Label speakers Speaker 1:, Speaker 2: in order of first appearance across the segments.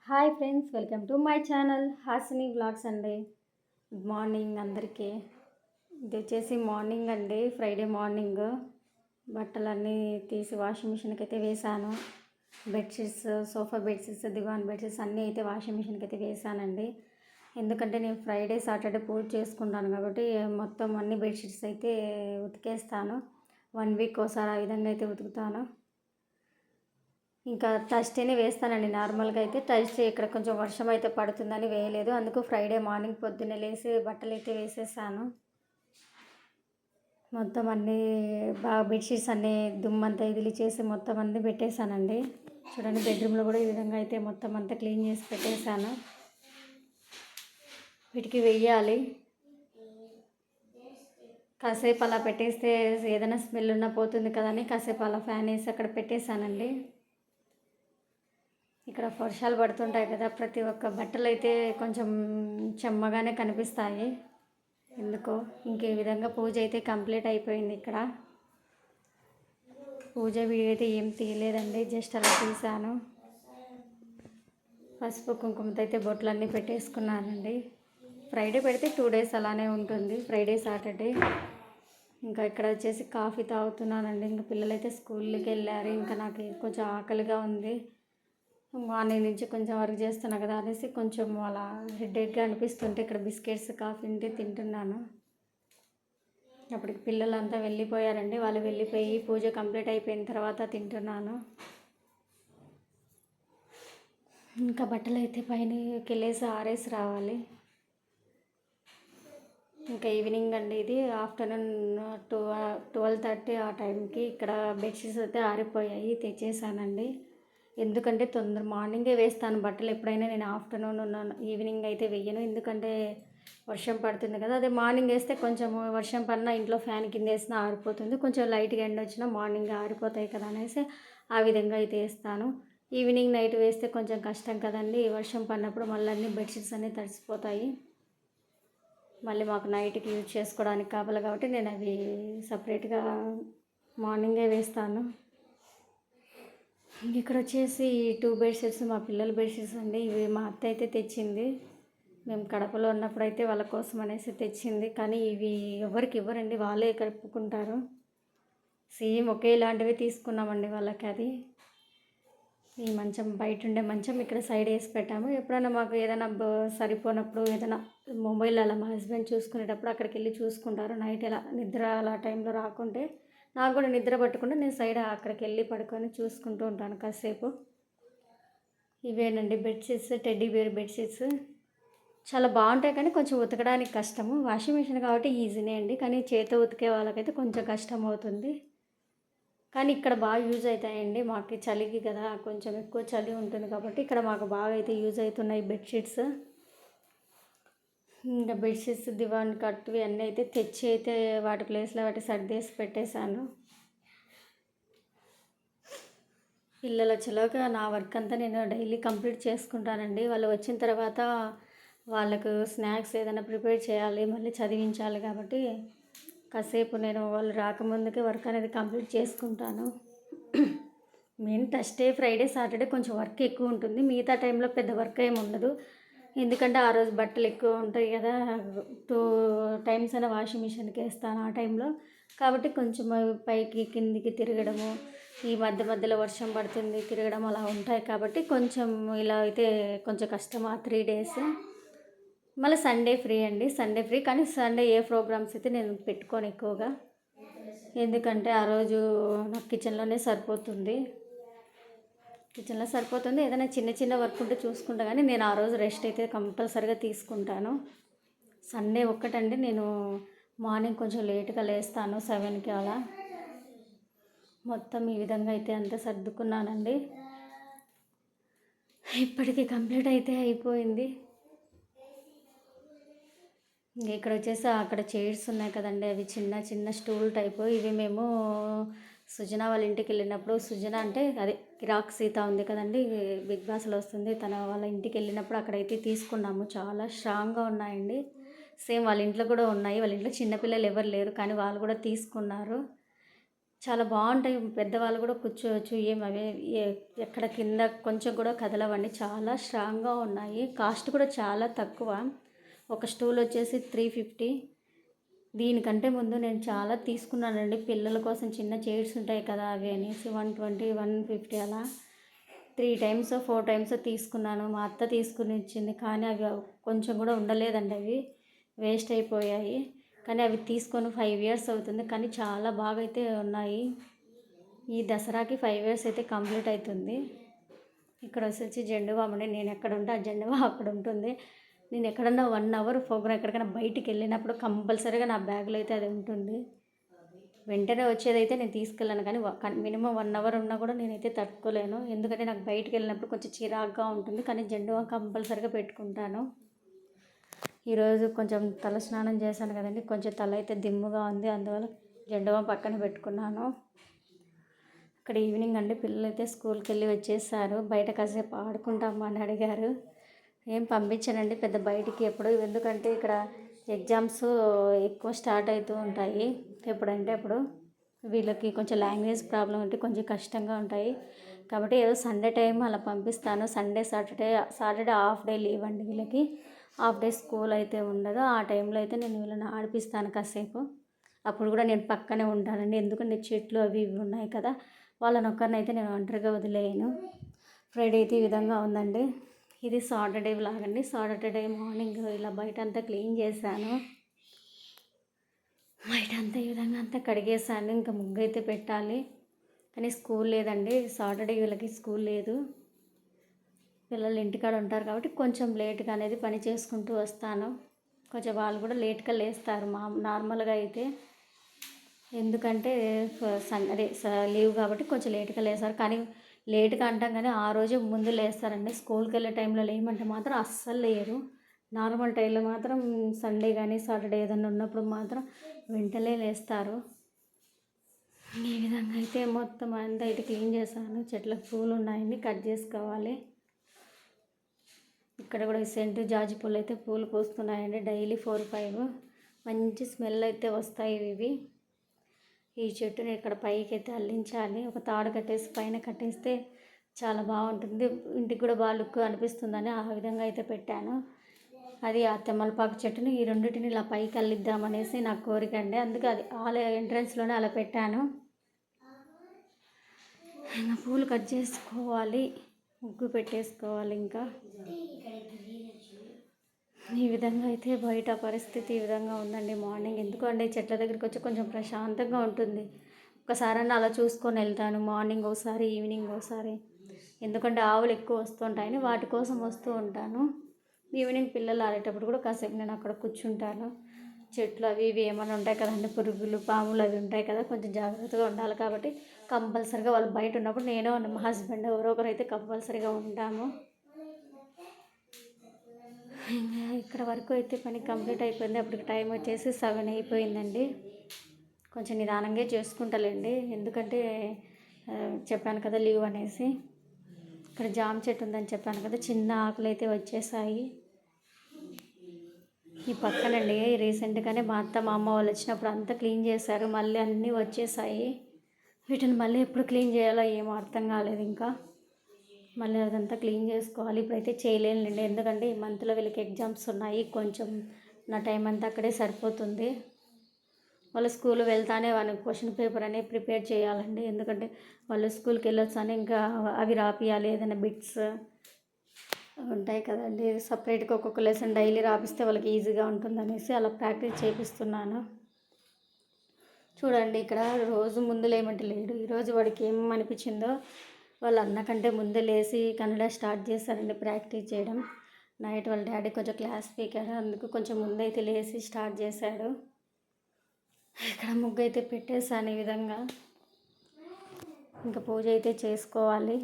Speaker 1: Hi friends, welcome to my channel Hasini vlogs అండి. Good morning అందరికీ. ఇది వచ్చేసి మార్నింగ్ అండి, ఫ్రైడే మార్నింగ్. బట్టలన్నీ తీసి వాషింగ్ మిషన్కి అయితే వేసాను. బెడ్షీట్స్, సోఫా బెడ్షీట్స్, దివాన్ బెడ్షీట్స్ అన్నీ అయితే వాషింగ్ మిషన్కి అయితే వేసానండి. ఎందుకంటే నేను ఫ్రైడే సాటర్డే పూజ చేసుకుంటాను కాబట్టి మొత్తం అన్ని బెడ్షీట్స్ అయితే ఉతికేస్తాను. 1 వీక్ ఒకసారి ఆ విధంగా అయితే ఉతుకుతాను. ఇంకా థర్స్డేనే వేస్తానండి. నార్మల్గా అయితే థర్స్డే ఇక్కడ కొంచెం వర్షం అయితే పడుతుందని వేయలేదు. అందుకు ఫ్రైడే మార్నింగ్ పొద్దున్నే లేసి బట్టలు అయితే వేసేసాను. మొత్తం అన్నీ బాగా బెడ్షీట్స్ అన్నీ దుమ్మంతా ఇదిలి చేసి మొత్తం అన్నీ పెట్టేశానండి. చూడండి, బెడ్రూమ్లో కూడా ఈ విధంగా అయితే మొత్తం అంతా క్లీన్ చేసి పెట్టేశాను. వీటికి వెయ్యాలి. కాసేపు అలా పెట్టేస్తే ఏదైనా స్మెల్ ఉన్నా పోతుంది కదని కాసేపు అలా ఫ్యాన్ వేసి అక్కడ పెట్టేశానండి. ఇక్కడ వర్షాలు పడుతుంటాయి కదా, ప్రతి ఒక్క బట్టలు అయితే కొంచెం చెమ్మగానే కనిపిస్తాయి. ఎందుకో ఇంకే విధంగా పూజ అయితే కంప్లీట్ అయిపోయింది. ఇక్కడ పూజ వీడియో అయితే ఏం తీయలేదండి, జస్ట్ అలా తీసాను. పసుపు కుంకుమతో అయితే బొట్లన్నీ పెట్టేసుకున్నానండి. ఫ్రైడే పెడితే 2 days అలానే ఉంటుంది, ఫ్రైడే సాటర్డే. ఇంకా ఇక్కడ వచ్చేసి కాఫీ తాగుతున్నానండి. ఇంకా పిల్లలైతే స్కూల్కి వెళ్ళారు. ఇంకా నాకు కొంచెం ఆకలిగా ఉంది. మార్నింగ్ నుంచి కొంచెం వర్క్ చేస్తున్నా కదా అనేసి కొంచెం అలా హెడేక్గా అనిపిస్తుంటే ఇక్కడ బిస్కెట్స్ కాఫీ తింటున్నాను. అప్పటికి పిల్లలంతా వెళ్ళిపోయారండి. వాళ్ళు వెళ్ళిపోయి పూజ కంప్లీట్ అయిపోయిన తర్వాత తింటున్నాను. ఇంకా బట్టలు అయితే పైనకి వెళ్ళేసి ఆరేసి రావాలి. ఇంకా ఈవినింగ్ అండి, ఇది ఆఫ్టర్నూన్ 12:30 ఆ టైంకి ఇక్కడ బెడ్షీట్స్ అయితే ఆరిపోయాయి, తెచ్చేసానండి. ఎందుకంటే మార్నింగే వేస్తాను బట్టలు. ఎప్పుడైనా నేను ఆఫ్టర్నూన్ ఈవినింగ్ అయితే వేయను, ఎందుకంటే వర్షం పడుతుంది కదా. అదే మార్నింగ్ వేస్తే కొంచెం వర్షం పడినా ఇంట్లో ఫ్యాన్ కింద వేసినా ఆరిపోతుంది, కొంచెం లైట్గా ఎండ వచ్చినా మార్నింగ్ ఆరిపోతాయి కదా అనేసి ఆ విధంగా అయితే వేస్తాను. ఈవినింగ్ నైట్ వేస్తే కొంచెం కష్టం కదండి, వర్షం పడినప్పుడు మళ్ళీ అన్ని బెడ్షీట్స్ అన్నీ తడిసిపోతాయి. మళ్ళీ మాకు నైట్కి యూజ్ చేసుకోవడానికి కావాలి కాబట్టి నేను అవి సపరేట్గా మార్నింగే వేస్తాను. ఇక్కడ వచ్చేసి 2 బెడ్షీట్స్ మా పిల్లల బెడ్షీట్స్ అండి. ఇవి మా అత్త అయితే తెచ్చింది. మేము కడపలో ఉన్నప్పుడు అయితే వాళ్ళ కోసం అనేసి తెచ్చింది. కానీ ఇవి ఎవరికి ఇవ్వరండి, వాళ్ళే కడుపుకుంటారు. సేమ్ ఒకేలాంటివి తీసుకున్నామండి వాళ్ళకి. అది ఈ మంచం, బయట ఉండే మంచం ఇక్కడ సైడ్ వేసి పెట్టాము. ఎప్పుడైనా మాకు ఏదైనా సరిపోనప్పుడు ఏదైనా మొబైల్ అలా మా హస్బెండ్ చూసుకునేటప్పుడు అక్కడికి వెళ్ళి చూసుకుంటారు. నైట్ ఎలా నిద్ర అలా టైంలో రాకుంటే నాకు కూడా నిద్ర పట్టుకుంటే నేను సైడ్ అక్కడికి వెళ్ళి పడుకొని చూసుకుంటూ ఉంటాను కాసేపు. ఇవేనండి బెడ్షీట్స్, టెడ్డీ బేర్ బెడ్షీట్స్. చాలా బాగుంటాయి కానీ కొంచెం ఉతకడానికి కష్టము. వాషింగ్ మిషన్ కాబట్టి ఈజీనే అండి, కానీ చేతితో ఉతికే వాళ్ళకైతే కొంచెం కష్టం అవుతుంది. కానీ ఇక్కడ బాగా యూజ్ అవుతాయండి. మాకు చలికి కదా, కొంచెం ఎక్కువ చలి ఉంటుంది కాబట్టి ఇక్కడ మాకు బాగా అయితే యూజ్ అవుతున్నాయి బెడ్షీట్స్. ఇంకా బెడ్షీట్స్, దివాన్ కట్టువి అన్నీ అయితే తెచ్చి అయితే వాటి ప్లేస్లో వాటి సర్దేసి పెట్టేశాను. పిల్లలు వచ్చేలోగా నా వర్క్ అంతా నేను డైలీ కంప్లీట్ చేసుకుంటానండి. వాళ్ళు వచ్చిన తర్వాత వాళ్ళకు స్నాక్స్ ఏదైనా ప్రిపేర్ చేయాలి, మళ్ళీ చదివించాలి కాబట్టి కాసేపు నేను వాళ్ళు రాకముందుకే వర్క్ అనేది కంప్లీట్ చేసుకుంటాను. మెయిన్ థర్స్డే, ఫ్రైడే, సాటర్డే కొంచెం వర్క్ ఎక్కువ ఉంటుంది. మిగతా టైంలో పెద్ద వర్క్ ఏమి ఉండదు, ఎందుకంటే ఆ రోజు బట్టలు ఎక్కువ ఉంటాయి కదా. 2 times అయినా వాషింగ్ మిషన్కి వేస్తాను ఆ టైంలో కాబట్టి కొంచెం పైకి కిందికి తిరగడము, ఈ మధ్యలో వర్షం పడుతుంది తిరగడం అలా ఉంటాయి కాబట్టి కొంచెం ఇలా అయితే కొంచెం కష్టం ఆ 3 days. మళ్ళీ సండే ఫ్రీ అండి, సండే ఫ్రీ. కానీ సండే ఏ ప్రోగ్రామ్స్ అయితే నేను పెట్టుకోను ఎక్కువగా, ఎందుకంటే ఆ రోజు నాకు కిచెన్లో సరిపోతుంది. ఏదైనా చిన్న వర్క్ ఉంటే చూసుకుంటా, కానీ నేను ఆ రోజు రెస్ట్ అయితే కంపల్సరీగా తీసుకుంటాను. సండే ఒక్కటండి నేను మార్నింగ్ కొంచెం లేట్గా లేస్తాను, 7కి అలా. మొత్తం ఈ విధంగా అయితే అంతా సర్దుకున్నానండి. ఇప్పటికీ కంప్లీట్ అయితే అయిపోయింది. ఇక్కడ వచ్చేసి అక్కడ చైర్స్ ఉన్నాయి కదండి, అవి చిన్న స్టూల్ టైపు. ఇవి మేము సుజన వాళ్ళ ఇంటికి వెళ్ళినప్పుడు, సుజన అంటే అదే కిరాక్ సీత ఉంది కదండి, బిగ్ బాస్లో వస్తుంది, తన వాళ్ళ ఇంటికి వెళ్ళినప్పుడు అక్కడైతే తీసుకున్నాము. చాలా స్ట్రాంగ్గా ఉన్నాయండి. సేమ్ వాళ్ళ ఇంట్లో కూడా ఉన్నాయి. వాళ్ళ ఇంట్లో చిన్నపిల్లలు ఎవరు లేరు కానీ వాళ్ళు కూడా తీసుకున్నారు. చాలా బాగుంటాయి. పెద్దవాళ్ళు కూడా కూర్చోవచ్చు. ఎక్కడ కింద కొంచెం కూడా కదలవండి. చాలా స్ట్రాంగ్గా ఉన్నాయి. కాస్ట్ కూడా చాలా తక్కువ. ఒక స్టూల్ వచ్చేసి 350. దీనికంటే ముందు నేను చాలా తీసుకున్నానండి. పిల్లల కోసం చిన్న చైర్స్ ఉంటాయి కదా, అవి అనేసి 120, 150 అలా 3 టైమ్స్ 4 టైమ్స్ తీసుకున్నాను. మా అత్త తీసుకుని ఇచ్చింది, కానీ అవి కొంచెం కూడా ఉండలేదండి. అవి వేస్ట్ అయిపోయాయి. కానీ అవి తీసుకొని 5 ఇయర్స్ అవుతుంది. కానీ చాలా బాగా అయితే ఉన్నాయి. ఈ దసరాకి 5 ఇయర్స్ అయితే కంప్లీట్ అవుతుంది. ఇక్కడ వచ్చి జెండు బామ్ అండి. నేను ఎక్కడ ఉంటే ఆ జెండు బామ్ అక్కడ ఉంటుంది. నేను ఎక్కడన్నా 1 అవర్ ప్రోగ్రామ్ ఎక్కడికైనా బయటికి వెళ్ళినప్పుడు కంపల్సరీగా నా బ్యాగ్లో అయితే అది ఉంటుంది. వెంటనే వచ్చేదైతే నేను తీసుకెళ్ళాను, కానీ మినిమం 1 అవర్ ఉన్నా కూడా నేనైతే తట్టుకోలేను. ఎందుకంటే నాకు బయటికి వెళ్ళినప్పుడు కొంచెం చిరాకుగా ఉంటుంది. కానీ జెండు బామ్ కంపల్సరీగా పెట్టుకుంటాను. ఈరోజు కొంచెం తల స్నానం చేశాను కదండి, కొంచెం తల అయితే దిమ్ముగా ఉంది. అందువల్ల జెండు బామ్ పక్కన పెట్టుకున్నాను. ఇక్కడ ఈవినింగ్ అండి, పిల్లలు అయితే స్కూల్కి వెళ్ళి వచ్చేసారు. బయట కాసేపు ఆడుకుంటాము అని అడిగారు. ఏం పంపించానండి పెద్ద బయటికి ఎప్పుడు, ఎందుకంటే ఇక్కడ ఎగ్జామ్స్ ఎక్కువ స్టార్ట్ అవుతూ ఉంటాయి. ఎప్పుడంటే అప్పుడు వీళ్ళకి కొంచెం లాంగ్వేజ్ ప్రాబ్లం అంటే కొంచెం కష్టంగా ఉంటాయి. కాబట్టి ఏదో సండే టైం అలా పంపిస్తాను. Sunday Saturday half day leave అండి వీళ్ళకి. హాఫ్ డే స్కూల్ అయితే ఉండదు. ఆ టైంలో అయితే నేను వీళ్ళని ఆడిపిస్తాను కాసేపు. అప్పుడు కూడా నేను పక్కనే ఉంటానండి, ఎందుకంటే చెట్లు అవి ఇవి ఉన్నాయి కదా, వాళ్ళని ఒక్కరినైతే నేను ఒంటరిగా వదిలేయను. ఫ్రైడే అయితే ఈ విధంగా ఉందండి. ఇది సాటర్డే వ్లాగ్ అండి. సాటర్డే మార్నింగ్ ఇలా బయట అంతా క్లీన్ చేశాను. బయట అంతా ఈ విధంగా అంతా కడిగేసాను. ఇంకా ముగ్గు అయితే పెట్టాలి, కానీ స్కూల్ లేదండి. సాటర్డే వీళ్ళకి స్కూల్ లేదు. పిల్లలు ఇంటికాడ ఉంటారు కాబట్టి కొంచెం లేట్గా అనేది పని చేసుకుంటూ వస్తాను. కొంచెం వాళ్ళు కూడా లేట్గా లేస్తారు నార్మల్గా అయితే, ఎందుకంటే అదే లీవ్ కాబట్టి కొంచెం లేట్గా లేస్తారు. కానీ లేట్గా అంటాం కానీ ఆ రోజు ముందు లేస్తారండి. స్కూల్కి వెళ్ళే టైంలో లేమంటే మాత్రం అస్సలు లేరు. నార్మల్ టైంలో మాత్రం సండే కానీ సాటర్డే ఏదైనా ఉన్నప్పుడు మాత్రం వెంటనే లేస్తారు. ఈ విధంగా అయితే మొత్తం అంతా అయితే క్లీన్ చేశాను. చెట్లకు పూలు ఉన్నాయండి, కట్ చేసుకోవాలి. ఇక్కడ కూడా సెంటు జాజి పూలు అయితే పూలు పూస్తున్నాయండి. డైలీ 4-5 మంచి స్మెల్ అయితే వస్తాయి ఇవి. ఈ చెట్టుని ఇక్కడ పైకి అయితే అల్లించాలి. ఒక తాడు కట్టేసి పైన కట్టేస్తే చాలా బాగుంటుంది, ఇంటికి కూడా బాగా లుక్ అనిపిస్తుందని ఆ విధంగా అయితే పెట్టాను. అది ఆ తెమ్మలపాకు చెట్టుని ఈ రెండింటిని ఇలా పైకి అల్లిద్దామనేసి నా కోరిక అండి. అందుకే అది ఆల ఎంట్రన్స్లోనే అలా పెట్టాను. ఇంకా పూలు కట్ చేసుకోవాలి, ముగ్గు పెట్టేసుకోవాలి. ఇంకా ఈ విధంగా అయితే బయట పరిస్థితి ఈ విధంగా ఉందండి. మార్నింగ్ ఎందుకంటే చెట్ల దగ్గరికి వచ్చి కొంచెం ప్రశాంతంగా ఉంటుంది. ఒకసారన్నా అలా చూసుకొని వెళ్తాను, మార్నింగ్ ఒకసారి ఈవినింగ్ ఒకసారి. ఎందుకంటే ఆవులు ఎక్కువ వస్తుంటాయని వాటి కోసం వస్తూ ఉంటాను. ఈవినింగ్ పిల్లలు ఆడేటప్పుడు కూడా కాసేపు నేను అక్కడ కూర్చుంటాను. చెట్లు అవి ఇవి ఏమైనా ఉంటాయి కదండి, పురుగులు పాములు అవి ఉంటాయి కదా, కొంచెం జాగ్రత్తగా ఉండాలి. కాబట్టి కంపల్సరీగా వాళ్ళు బయట ఉన్నప్పుడు నేను మా హస్బెండ్ ఎవరో ఒకరు అయితే కంపల్సరీగా ఉంటాము. ఇక్కడ వరకు అయితే పని కంప్లీట్ అయిపోయింది. అప్పటికి టైం వచ్చేసి 7 అయిపోయిందండి. కొంచెం నిదానంగా చేసుకుంటాలేండి, ఎందుకంటే చెప్పాను కదా లీవ్ అనేసి. ఇక్కడ జామ చెట్టు ఉందని చెప్పాను కదా, చిన్న ఆకులు అయితే వచ్చేసాయి. ఈ పక్కనండి రీసెంట్గానే మా అత్త మా అమ్మ వాళ్ళు వచ్చినప్పుడు అంతా క్లీన్ చేశారు. మళ్ళీ అన్నీ వచ్చేసాయి. వీటిని మళ్ళీ ఎప్పుడు క్లీన్ చేయాలో ఏమో అర్థం కాలేదు. ఇంకా మళ్ళీ అదంతా క్లీన్ చేసుకోవాలి. ఇప్పుడైతే చేయలేనులేండి, ఎందుకంటే ఈ మంత్లో వీళ్ళకి ఎగ్జామ్స్ ఉన్నాయి. కొంచెం నా టైం అంతా అక్కడే సరిపోతుంది. వాళ్ళు స్కూల్ వెళ్తానే వాళ్ళకి క్వశ్చన్ పేపర్ అనేది ప్రిపేర్ చేయాలండి, ఎందుకంటే వాళ్ళు స్కూల్కి వెళ్ళొచ్చానే ఇంకా అవి రాపియాలి. ఏదైనా బిట్స్ ఉంటాయి కదండి, సపరేట్గా ఒక్కొక్క లెసన్ డైలీ రాపిస్తే వాళ్ళకి ఈజీగా ఉంటుందనేసి అలా ప్రాక్టీస్ చేపిస్తున్నాను. చూడండి ఇక్కడ రోజు ముందు లేమంటే లేడు. ఈరోజు వాడికి ఏమనిపించిందో వాళ్ళు అన్నకంటే ముందే లేచి కన్నడ స్టార్ట్ చేశారండి ప్రాక్టీస్ చేయడం. నైట్ వాళ్ళ డాడీ కొంచెం క్లాస్ స్పీకర్, అందుకు కొంచెం ముందైతే లేచి స్టార్ట్ చేశాడు. ఇక్కడ ముగ్గు అయితే పెట్టేశాను ఈ విధంగా. ఇంకా పూజ అయితే చేసుకోవాలి.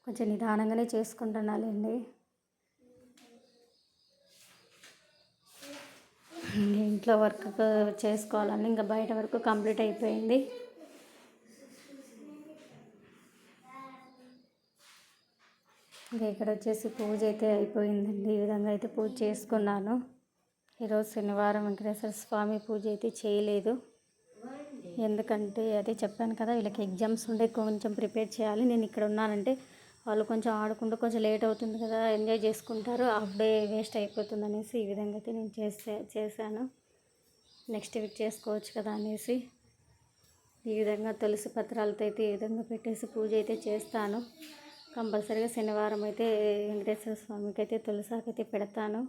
Speaker 1: కొంచెం నిదానంగానే చేసుకుంటున్నానండి. ఇంట్లో వర్క్ చేసుకోవాలని ఇంకా బయట వరకు కంప్లీట్ అయిపోయింది. ఇంకా ఇక్కడ వచ్చేసి పూజ అయితే అయిపోయిందండి. ఈ విధంగా అయితే పూజ చేసుకున్నాను. ఈరోజు శనివారం వెంకటేశ్వర స్వామి పూజ అయితే చేయలేదు. ఎందుకంటే అదే చెప్పాను కదా, వీళ్ళకి ఎగ్జామ్స్ ఉండే కొంచెం ప్రిపేర్ చేయాలి. నేను ఇక్కడ ఉన్నానంటే వాళ్ళు కొంచెం ఆడుకుంటూ కొంచెం లేట్ అవుతుంది కదా, ఎంజాయ్ చేసుకుంటారు, హాఫ్ డే వేస్ట్ అయిపోతుంది అనేసి ఈ విధంగా అయితే నేను చేశాను. నెక్స్ట్ వీక్ చేసుకోవచ్చు కదా అనేసి ఈ విధంగా తులసి పత్రాలతో అయితే ఈ విధంగా పెట్టేసి పూజ అయితే చేస్తాను. కంపల్సరీగా శనివారం అయితే వెంకటేశ్వర స్వామికి అయితే తులసాకు అయితే పెడతాను.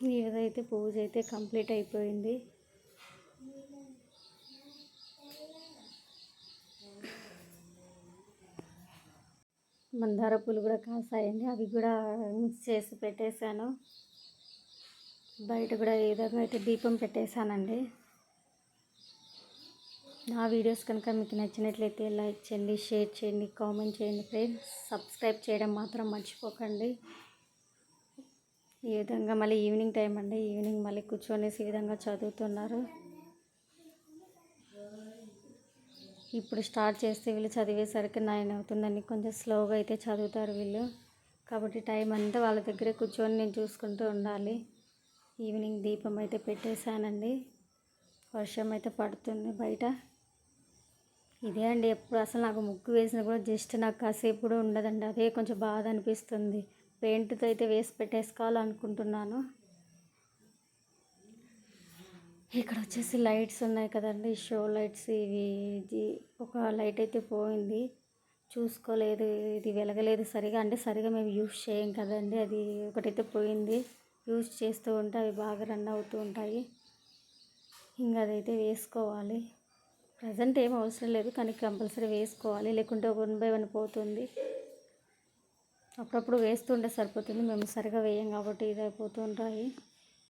Speaker 1: ఈ విధంగా అయితే పూజ అయితే కంప్లీట్ అయిపోయింది. మందార పూలు కూడా కాసాయండి, అవి కూడా మిక్స్ చేసి పెట్టేశాను. బయట కూడా ఈ విధంగా అయితే దీపం పెట్టేశానండి. నా వీడియోస్ కనుక మీకు నచ్చినట్లయితే లైక్ చేయండి, షేర్ చేయండి, కామెంట్ చేయండి ఫ్రెండ్స్. సబ్స్క్రైబ్ చేయడం మాత్రం మర్చిపోకండి. ఈ విధంగా మళ్ళీ ఈవినింగ్ టైం అండి, ఈవినింగ్ మళ్ళీ కూర్చొనేసి ఈ విధంగా చదువుతున్నారు. ఇప్పుడు స్టార్ట్ చేస్తే వీళ్ళు చదివేసరికి 9 అవుతుందని కొంచెం స్లోగా అయితే చదువుతారు వీళ్ళు. కాబట్టి టైం అంతా వాళ్ళ దగ్గరే కూర్చొని నేను చూసుకుంటూ ఉండాలి. ఈవినింగ్ దీపం అయితే పెట్టేశానండి. వర్షం అయితే పడుతుంది బయట. ఇదే అండి, ఎప్పుడు అసలు నాకు ముగ్గు వేసిన కూడా జస్ట్ నాకు కాసేపు కూడా ఉండదండి. అదే కొంచెం బాధ అనిపిస్తుంది. పెయింట్తో అయితే వేసి పెట్టేసుకోవాలనుకుంటున్నాను. ఇక్కడ వచ్చేసి లైట్స్ ఉన్నాయి కదండి, షో లైట్స్. ఇది ఒక లైట్ అయితే పోయింది, చూసుకోలేదు, ఇది వెలగలేదు సరిగా. అంటే సరిగా మేము యూజ్ చేయం కదండి, అది ఒకటైతే పోయింది. యూజ్ చేస్తూ ఉంటే అవి బాగా రన్ అవుతూ ఉంటాయి. ఇంకా అదైతే వేసుకోవాలి. ప్రజెంట్ ఏం అవసరం లేదు, కానీ కంపల్సరీ వేసుకోవాలి, లేకుంటే 1 by 1 పోతుంది. అప్పుడప్పుడు వేస్తుంటే సరిపోతుంది, మేము సరిగా వేయం కాబట్టి ఇది అయిపోతూ ఉంటాయి.